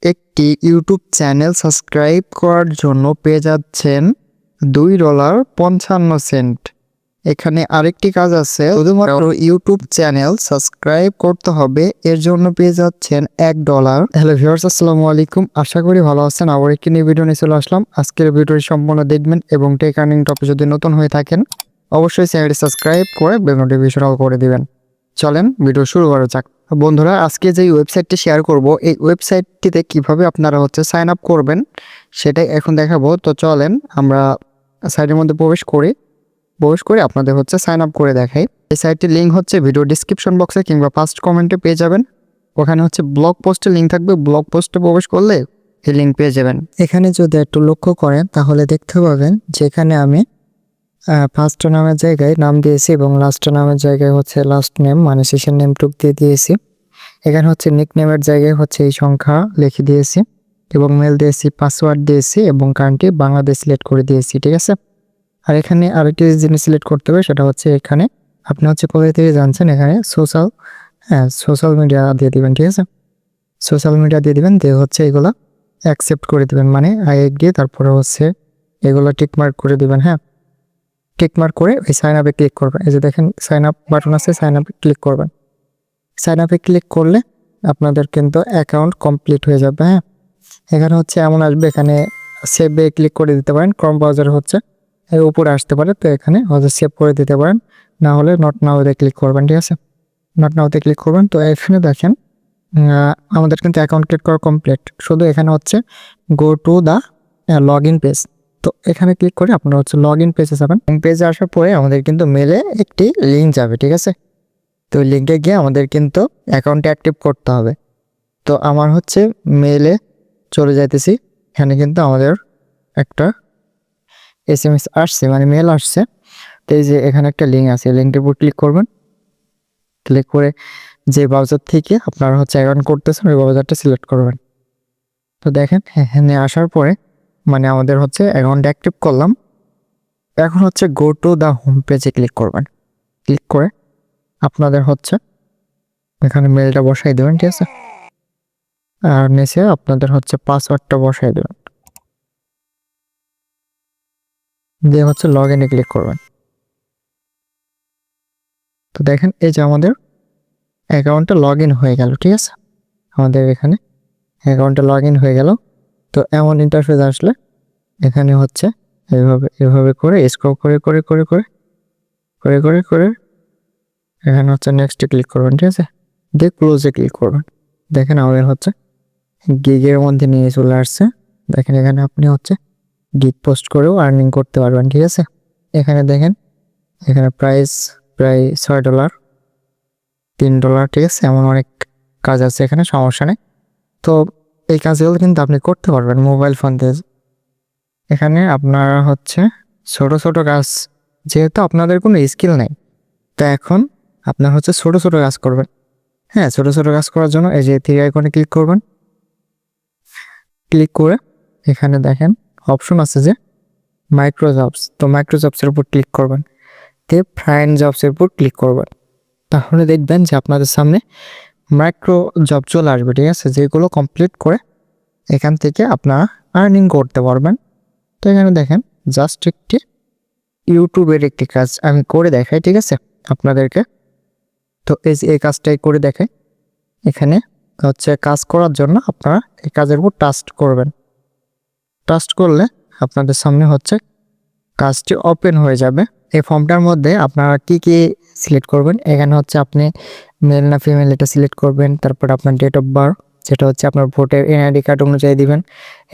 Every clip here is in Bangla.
একটি ইউটিউব চ্যানেল সাবস্ক্রাইব করার জন্য পেয়ে যাচ্ছেন $2.55। এখানে আরেকটি কাজ আছে, শুধুমাত্র ইউটিউব চ্যানেল সাবস্ক্রাইব করতে হবে, এর জন্য পেয়ে যাচ্ছেন $1। হ্যালো ভিউয়ার্স, আসসালামু আলাইকুম। আশা করি ভালো আছেন। আবার একটি নিউ ভিডিও নিয়ে চলে আসলাম। আজকের ভিডিওটি সম্পূর্ণ দেখবেন এবং টেক আর্নিং টপিক যদি নতুন হয়ে থাকেন অবশ্যই চ্যানেলটি সাবস্ক্রাইব করে বেল নোটিফিকেশন অল করে দিবেন। চলেন ভিডিও শুরু করা যাক। বন্ধুরা, আজকে যে ওয়েবসাইটটি শেয়ার করব, এই ওয়েবসাইটটিতে কিভাবে আপনারা সাইন আপ করবেন সেটাই এখন দেখাবো। তো চলেন আমরা সাইটের মধ্যে প্রবেশ করে আপনাদের সাইন আপ করে দেখাই। এই সাইটটির লিঙ্ক ভিডিও ডিসক্রিপশন বক্সে কিংবা ফার্স্ট কমেন্টে পেয়ে যাবেন। ওখানে ব্লগ পোস্টের লিঙ্ক থাকবে, ব্লগ পোস্টে প্রবেশ করলে এই লিঙ্ক পেয়ে যাবেন। এখানে যদি একটু লক্ষ্য করেন তাহলে দেখতে পাবেন যেখানে আমি ফার্স্ট নামের জায়গায় নাম দিয়েছি এবং লাস্ট নামের জায়গায় লাস্ট নেম মানে সেশন নেম টুক দিয়ে দিয়েছি। এখানে নিক নেমের জায়গায় এই সংখ্যা লিখে দিয়েছি এবং মেল দিয়েছি, পাসওয়ার্ড দিয়েছি এবং কান্ট্রি বাংলাদেশ সিলেক্ট করে দিয়েছি। ঠিক আছে। আর এখানে আরেকটি জিনিস সিলেক্ট করতে হবে, সেটা এখানে আপনি কোথা থেকে জানছেন, এখানে সোশ্যাল মিডিয়া দিয়ে দিবেন। ঠিক আছে, সোশ্যাল মিডিয়া দিয়ে দিবেন, দিয়ে এগুলো অ্যাকসেপ্ট করে দিবেন, মানে আই দিয়ে তারপরে এগুলো টিকমার্ক করে দিবেন। হ্যাঁ, টিকমার্ক করে এই সাইন আপে ক্লিক করবেন। এই যে দেখেন সাইন আপ বাটন আছে, সাইন আপে ক্লিক করবেন। সাইন আপে ক্লিক করলে আপনাদের কিন্তু অ্যাকাউন্ট কমপ্লিট হয়ে যাবে। হ্যাঁ, এখানে এমন আসবে, এখানে সেভে ক্লিক করে দিতে পারেন। ক্রোম ব্রাউজারে এর উপরে আসতে পারে, তো এখানে সেভ করে দিতে পারেন, না হলে নট নাওতে ক্লিক করবেন। ঠিক আছে, নট নাওতে ক্লিক করবেন। তো এখানে দেখেন আমাদের কিন্তু অ্যাকাউন্ট ক্রিয়েট করা কমপ্লিট। শুধু এখানে go to the log in page. তো এখানে ক্লিক করে আপনারা লগ ইন পেজে যাবেন। পেজে আসার পরে আমাদের কিন্তু মেলে একটি লিঙ্ক যাবে। ঠিক আছে, তো লিঙ্কে গিয়ে আমাদের কিন্তু অ্যাকাউন্টে অ্যাক্টিভ করতে হবে। তো আমার মেলে চলে যাইতেছি। এখানে কিন্তু আমাদের একটা SMS আসছে, মানে মেল আসছে। তো এই যে এখানে একটা লিঙ্ক আছে, লিঙ্কের উপর ক্লিক করবেন। ক্লিক করে যে ব্রাউজার থেকে আপনারা অ্যাকাউন্ট করতেছেন ওই ব্রাউজারটা সিলেক্ট করবেন। তো দেখেন এখানে আসার পরে মানে আমাদের অ্যাকাউন্ট অ্যাক্টিভ করলাম। এখন গো টু দ্য হোম পেজে ক্লিক করবেন। ক্লিক করে আপনাদের এখানে মেলটা বসাই দেবেন। ঠিক আছে, আর নিচে আপনাদের পাসওয়ার্ডটা বসাই দেবেন, দিয়ে লগ ইনে ক্লিক করবেন। তো দেখেন এই যে আমাদের অ্যাকাউন্টটা লগ ইন হয়ে গেল। ঠিক আছে, আমাদের এখানে অ্যাকাউন্টটা লগ ইন হয়ে গেল। তো এমন ইন্টারফেস আসলে এখানে এভাবে করে স্ক্রল করে করে করে করে করে করে করে এখানে নেক্সটে ক্লিক করবেন। ঠিক আছে, দিয়ে ক্লোজে ক্লিক করবেন। দেখেন আমাদের গিগের মধ্যে নিয়ে চলে আসছে। দেখেন এখানে আপনি গিগ পোস্ট করেও আর্নিং করতে পারবেন। ঠিক আছে, এখানে দেখেন এখানে প্রাইস প্রায় $6, $3। ঠিক আছে, এমন অনেক কাজ আছে এখানে, সমস্যা নেই। তো এই কাজগুলো কিন্তু আপনি করতে পারবেন মোবাইল ফোন দিয়ে। এখানে আপনারা ছোট ছোট কাজ, যেহেতু আপনাদের কোনো স্কিল নেই, তো এখন আপনার ছোট ছোট কাজ করবেন। হ্যাঁ, ছোট ছোট কাজ করার জন্য এই যে 3 আইকনে ক্লিক করবেন। ক্লিক করে এখানে দেখেন অপশন আছে যে মাইক্রো জবস, তো মাইক্রো জবসের উপর ক্লিক করবেন, দিয়ে ফাইন্ড জবসের উপর ক্লিক করবেন। তাহলে দেখবেন যে আপনাদের সামনে মাইক্রো জব চলে আসবে। ঠিক আছে, যেগুলো কমপ্লিট করে এখান থেকে আপনারা আর্নিং করতে পারবেন। তো এখানে দেখেন জাস্ট একটি ইউটিউবের একটি কাজ আমি করে দেখাই। ঠিক আছে আপনাদেরকে, তো এই কাজটাই করে দেখাই। এখানে কাজ করার জন্য আপনারা এই কাজের উপর টাস্ট করবেন। টাস্ট করলে আপনাদের সামনে কাজটি ওপেন হয়ে যাবে। এই ফর্মটার মধ্যে আপনারা কি কি সিলেক্ট করবেন, এখানে আপনি মেল না ফিমেল এটা সিলেক্ট করবেন। তারপর আপনার ডেট অফ বার্থ, যেটা আপনার ভোটের NID কার্ড অনুযায়ী দিবেন।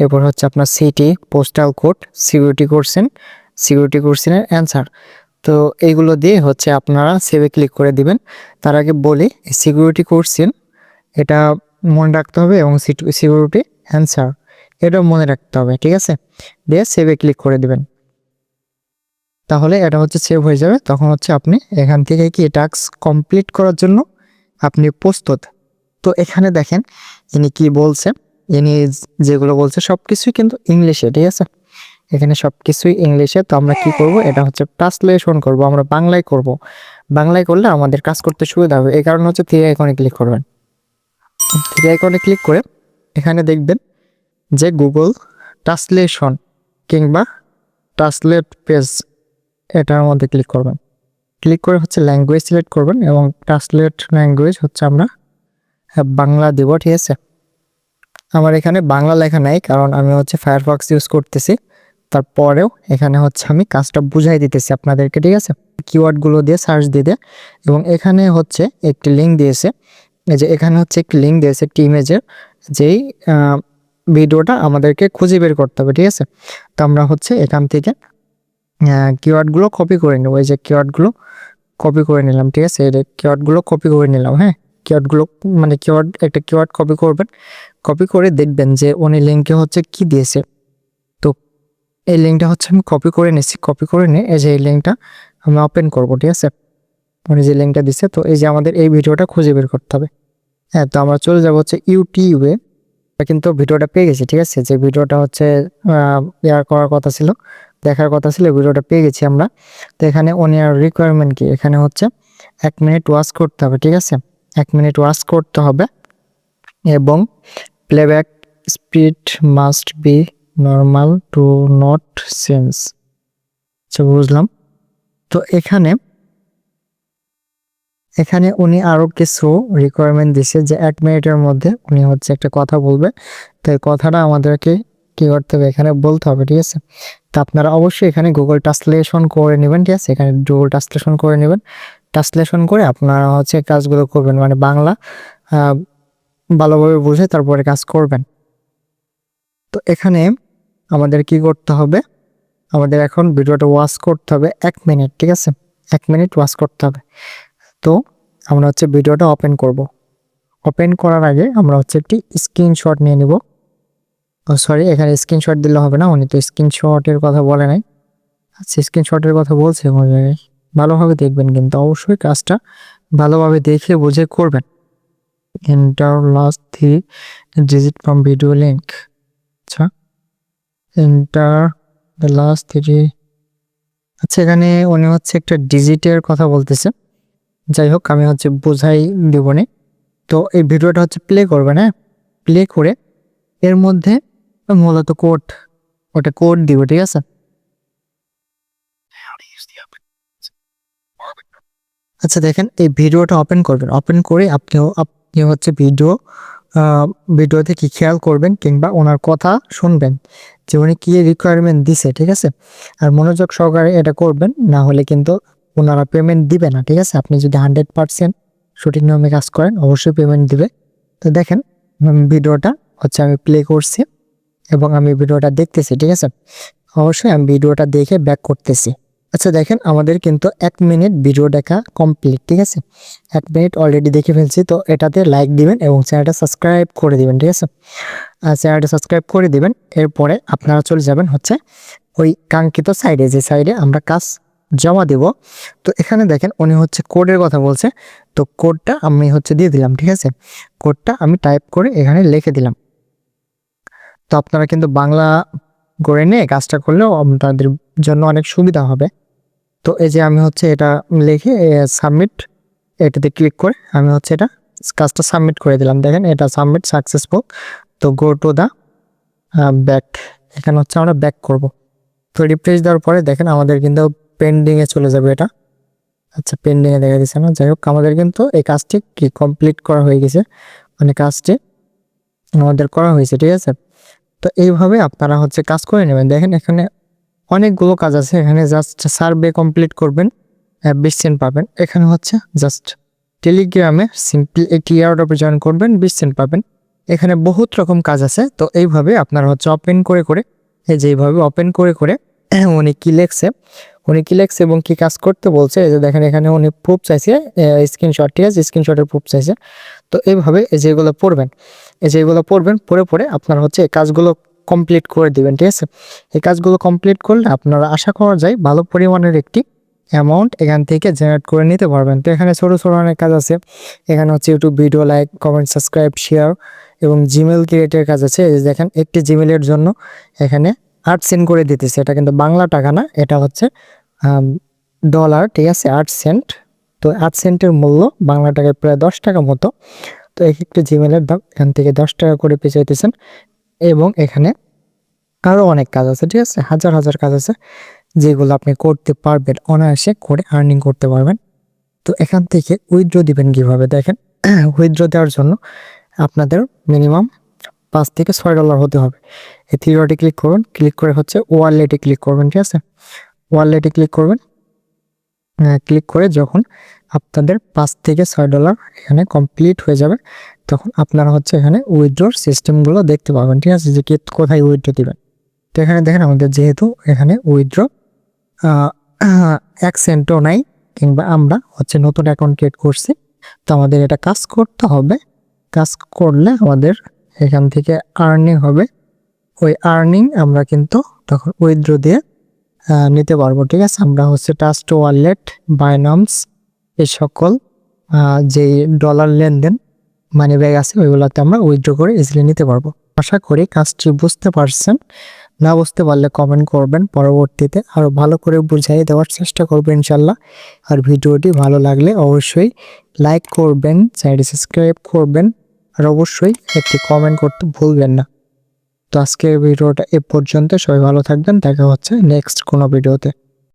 এরপর আপনার সিটি, পোস্টাল কোড, সিকিউরিটি কোশ্চেনের অ্যান্সার। তো এইগুলো দিয়ে আপনারা সেভে ক্লিক করে দিবেন। তার আগে বলি, সিকিউরিটি কোশ্চেন এটা মনে রাখতে হবে এবং সিকিউরিটি অ্যান্সার এটাও মনে রাখতে হবে। ঠিক আছে, দিয়ে সেভে ক্লিক করে দিবেন। তাহলে এটা সেভ হয়ে যাবে। তখন আপনি এখান থেকে কি টাস্ক কমপ্লিট করার জন্য আপনি প্রস্তুত। তো এখানে দেখেন ইনি কি বলছে, ইনি যেগুলো বলছে সব কিছুই কিন্তু ইংলিশে। ঠিক আছে, এখানে সব কিছুই ইংলিশে। তো আমরা কি করব, এটা ট্রান্সলেশন করব, আমরা বাংলায় করব। বাংলায় করলে আমাদের কাজ করতে সুবিধা হবে। এই কারণে 3 আইকনে ক্লিক করবেন। 3 আইকনে ক্লিক করে এখানে দেখবেন যে গুগল ট্রান্সলেশন কিংবা ট্রান্সলেট পেজ, এটার মধ্যে ক্লিক করবেন। ক্লিক করে হচ্ছে ল্যাঙ্গুয়েজ সিলেক্ট করবেন এবং ট্রান্সলেট ল্যাঙ্গুয়েজ হচ্ছে আমরা বাংলা দেব, ঠিক আছে। আমার এখানে বাংলা লেখা নাই, কারণ আমি হচ্ছে ফায়ারফক্স ইউজ করতেছি। তারপরেও এখানে হচ্ছে আমি কাজটা বুঝাই দিতেছি আপনাদেরকে, ঠিক আছে। কিওয়ার্ডগুলো দিয়ে সার্চ দিয়ে এবং এখানে হচ্ছে একটি লিঙ্ক দিয়েছে, এই যে এখানে হচ্ছে একটি লিঙ্ক দিয়েছে একটি ইমেজের, যেই ভিডিওটা আমাদেরকে খুঁজে বের করতে হবে, ঠিক আছে। তো আমরা হচ্ছে এখান থেকে কিওয়ার্ডগুলো কপি করে নেব। এই যে কিওয়ার্ডগুলো কপি করে নিলাম, ঠিক আছে। এই কিওয়ার্ডগুলো কপি করে নিলাম। হ্যাঁ, কিওয়ার্ডগুলো মানে একটা কিওয়ার্ড কপি করবেন, কপি করে দেখবেন যে উনি লিঙ্কে হচ্ছে কি দিয়েছে। তো এই লিঙ্কটা হচ্ছে আমি কপি করে নিয়েছি। কপি করে নিয়ে এই যে এই লিঙ্কটা আমি ওপেন করব, ঠিক আছে। উনি যে লিঙ্কটা দিচ্ছে, তো এই যে আমাদের এই ভিডিওটা খুঁজে বের করতে হবে। হ্যাঁ, তো আমরা চলে যাব হচ্ছে ইউটিউবে, কিন্তু ভিডিওটা পেয়ে গেছি, ঠিক আছে। যে ভিডিওটা হচ্ছে করার কথা ছিল, দেখার কথা ছিল, ভিডিওটা পেয়ে গেছি আমরা। তো এখানে উনি আর রিকোয়ারমেন্ট কি, এখানে হচ্ছে 1 মিনিট ওয়াচ করতে হবে, ঠিক আছে। 1 মিনিট ওয়াচ করতে হবে এবং playback speed must be normal to not change. আচ্ছা, বুঝলাম। তো এখানে উনি আরো কিছু রিকোয়ারমেন্ট দিছে যে 1 মিনিটের মধ্যে উনি হচ্ছে একটা কথা বলবে। তো এই কথাটা আমাদেরকে কি করতে হবে, এখানে বলতে হবে, ঠিক আছে। তো আপনারা অবশ্যই এখানে গুগল ট্রান্সলেশন করে নেবেন, ঠিক আছে। এখানে গুগল ট্রান্সলেশন করে নেবেন, ট্রান্সলেশন করে আপনারা হচ্ছে কাজগুলো করবেন, মানে বাংলা ভালোভাবে বুঝে তারপরে কাজ করবেন। তো এখানে আমাদের কি করতে হবে, আমাদের এখন ভিডিওটা ওয়াচ করতে হবে 1 মিনিট, ঠিক আছে। 1 মিনিট ওয়াচ করতে হবে। তো আমরা হচ্ছে ভিডিওটা ওপেন করব। ওপেন করার আগে আমরা হচ্ছে একটি স্ক্রিনশট নিয়ে নিব। সরি, এখানে স্ক্রিনশট দিলে হবে না, উনি তো স্ক্রিনশটের কথা বলে নাই। আচ্ছা, স্ক্রিনশটের কথা বলছে কোনো জায়গায়। ভালোভাবে দেখবেন, কিন্তু অবশ্যই কাজটা ভালোভাবে দেখে বুঝে করবেন। Enter last 3 digit from video link. আচ্ছা, এন্টার দ্য লাস্ট 3। আচ্ছা, এখানে উনি হচ্ছে একটা ডিজিটের কথা বলতেছে। যাই হোক, আমি হচ্ছে বোঝাই দিব না। তো এই ভিডিওটা হচ্ছে প্লে করবেন। হ্যাঁ, প্লে করে এর মধ্যে মূলত ওটা কোড দিব, ঠিক আছে। আচ্ছা, দেখেন এই ভিডিওটা ওপেন করবেন। ওপেন করে আপনি হচ্ছে ভিডিওতে কি খেয়াল করবেন কিংবা ওনার কথা শুনবেন যে উনি কি রিকোয়ারমেন্ট দিছে, ঠিক আছে। আর মনোযোগ সহকারে এটা করবেন, না হলে কিন্তু ওনারা পেমেন্ট দিবে না, ঠিক আছে। আপনি যদি 100% সঠিক নিয়মে কাজ করেন অবশ্যই পেমেন্ট দিবে। তো দেখেন ভিডিওটা হচ্ছে আমি প্লে করছি এবং আমি ভিডিওটা দেখতেছি, ঠিক আছে। অবশ্যই আমি ভিডিওটা দেখে ব্যাক করতেছি। আচ্ছা, দেখেন আমাদের কিন্তু 1 মিনিট ভিডিও দেখা কমপ্লিট, ঠিক আছে। 1 মিনিট অলরেডি দেখে ফেলছি। তো এটাতে লাইক দিবেন এবং চ্যানেলটা সাবস্ক্রাইব করে দিবেন, ঠিক আছে। চ্যানেলটা সাবস্ক্রাইব করে দিবেন। এরপরে আপনারা চলে যাবেন হচ্ছে ওই কাঙ্ক্ষিত সাইডে, যে সাইডে আমরা কাজ জমা দেব। তো এখানে দেখেন উনি হচ্ছে কোডের কথা বলছে। তো কোডটা আমি হচ্ছে দিয়ে দিলাম, ঠিক আছে। কোডটা আমি টাইপ করে এখানে লিখে দিলাম। তো আপনারা কিন্তু বাংলা করে নিয়ে কাজটা করলেও আপনাদের জন্য অনেক সুবিধা হবে। তো এই যে আমি হচ্ছে এটা লিখে সাবমিট, এটাতে ক্লিক করে আমি হচ্ছে এটা কাজটা সাবমিট করে দিলাম। দেখেন এটা সাবমিট সাকসেসফুল। তো গো টু দা ব্যাক, এখানে হচ্ছে আমরা ব্যাক করব। তো রিফ্রেশ দেওয়ার পরে দেখেন আমাদের কিন্তু পেন্ডিংয়ে চলে যাবে এটা। আচ্ছা, পেন্ডিংয়ে দেখা দিচ্ছে না। যাই হোক, আমাদের কিন্তু এই কাজটি কি কমপ্লিট করা হয়ে গেছে, মানে কাজটি আমাদের করা হয়েছে, ঠিক আছে। তো এইভাবে আপনারা হচ্ছে কাজ করে নেবেন। দেখেন এখানে অনেকগুলো কাজ আছে। এখানে জাস্ট সার্ভে কমপ্লিট করবেন, 20 সেন্ট পাবেন। এখানে হচ্ছে জাস্ট টেলিগ্রামে সিম্পল একটি এয়ারড্রপে জয়েন করবেন, 20 সেন্ট পাবেন। এখানে বহুত রকম কাজ আছে। তো এইভাবে আপনারা হচ্ছে ওপেন করে এই যে এইভাবে ওপেন করে উনি কি লেখছে এবং কি কাজ করতে বলছে, এই যে দেখেন এখানে উনি প্রুফ চাইছে, স্ক্রিনশট, ঠিক আছে, স্ক্রিনশটের প্রুফ চাইছে। তো এইভাবে এই যেগুলো পড়বেন, পড়ে আপনারা হচ্ছে এই কাজগুলো কমপ্লিট করে দিবেন, ঠিক আছে। এই কাজগুলো কমপ্লিট করলে আপনারা আশা করা যায় ভালো পরিমাণের একটি অ্যামাউন্ট এখান থেকে জেনারেট করে নিতে পারবেন। তো এখানে ছোটো অনেক কাজ আছে। এখানে হচ্ছে YouTube video, like, comment, subscribe, share এবং জিমেল ক্রিয়েটের কাজ আছে। এই যে দেখেন একটি জিমেলের জন্য এখানে 8 সেন্ট করে দিতেছে। এটা কিন্তু বাংলা টাকা না, এটা হচ্ছে ডলার, ঠিক আছে। 8 সেন্ট। তো 8 সেন্টের মূল্য বাংলা টাকায় প্রায় 10 টাকা মতো। তো এক একটা জিমেলের দাম এখান থেকে 10 টাকা করে পেয়ে যাইতেছেন। এবং এখানে আরো অনেক কাজ আছে, ঠিক আছে, হাজার হাজার কাজ আছে যেগুলো আপনি করতে পারবেন, অনায়াসে করে আর্নিং করতে পারবেন। তো এখান থেকে উইথড্র দিবেন কিভাবে দেখেন। উইথড্র দেওয়ার জন্য আপনাদের মিনিমাম $5 থেকে $6 হতে হবে। এই থ্রি ডটে ক্লিক করবেন, ক্লিক করে হচ্ছে ওয়ালেটে ক্লিক করবেন, ঠিক আছে, ওয়ালেটে ক্লিক করবেন। ক্লিক করে যখন আপনাদের $5 থেকে $6 এখানে কমপ্লিট হয়ে যাবে, তখন আপনারা হচ্ছে এখানে উইথড্রর সিস্টেমগুলো দেখতে পাবেন, ঠিক আছে, যে কোথায় উইথড্র দিবেন। তো এখানে দেখেন আমাদের যেহেতু এখানে উইথড্র 1 সেন্টও নাই, কিংবা আমরা হচ্ছে নতুন অ্যাকাউন্ট ক্রিয়েট করছি, তো আমাদের এটা কাজ করতে হবে। কাজ করলে আমাদের এখান থেকে আর্নিং হবে। ওই আর্নিং আমরা কিন্তু তখন উইথড্র দিয়ে নিতে পারবো, ঠিক আছে। আমরা হচ্ছে ট্রাস্ট ওয়ালেট, বাইন্যান্স, এই সকল যেই ডলার লেনদেন মানি ব্যাগ আছে ওইগুলোতে আমরা উইথড্র করে ইজিলি নিতে পারবো। আশা করি কাজটি বুঝতে পারছেন। না বুঝতে পারলে কমেন্ট করবেন, পরবর্তীতে আরো ভালো করে বুঝিয়ে দেওয়ার চেষ্টা করবেন ইনশাল্লাহ। আর ভিডিওটি ভালো লাগলে অবশ্যই লাইক করবেন, চ্যানেলটি সাবস্ক্রাইব করবেন, আর অবশ্যই একটি কমেন্ট করতে ভুলবেন না। তো আজকের ভিডিওটা এ পর্যন্ত, সবাই ভালো থাকবেন, দেখা হচ্ছে নেক্সট কোনো ভিডিওতে।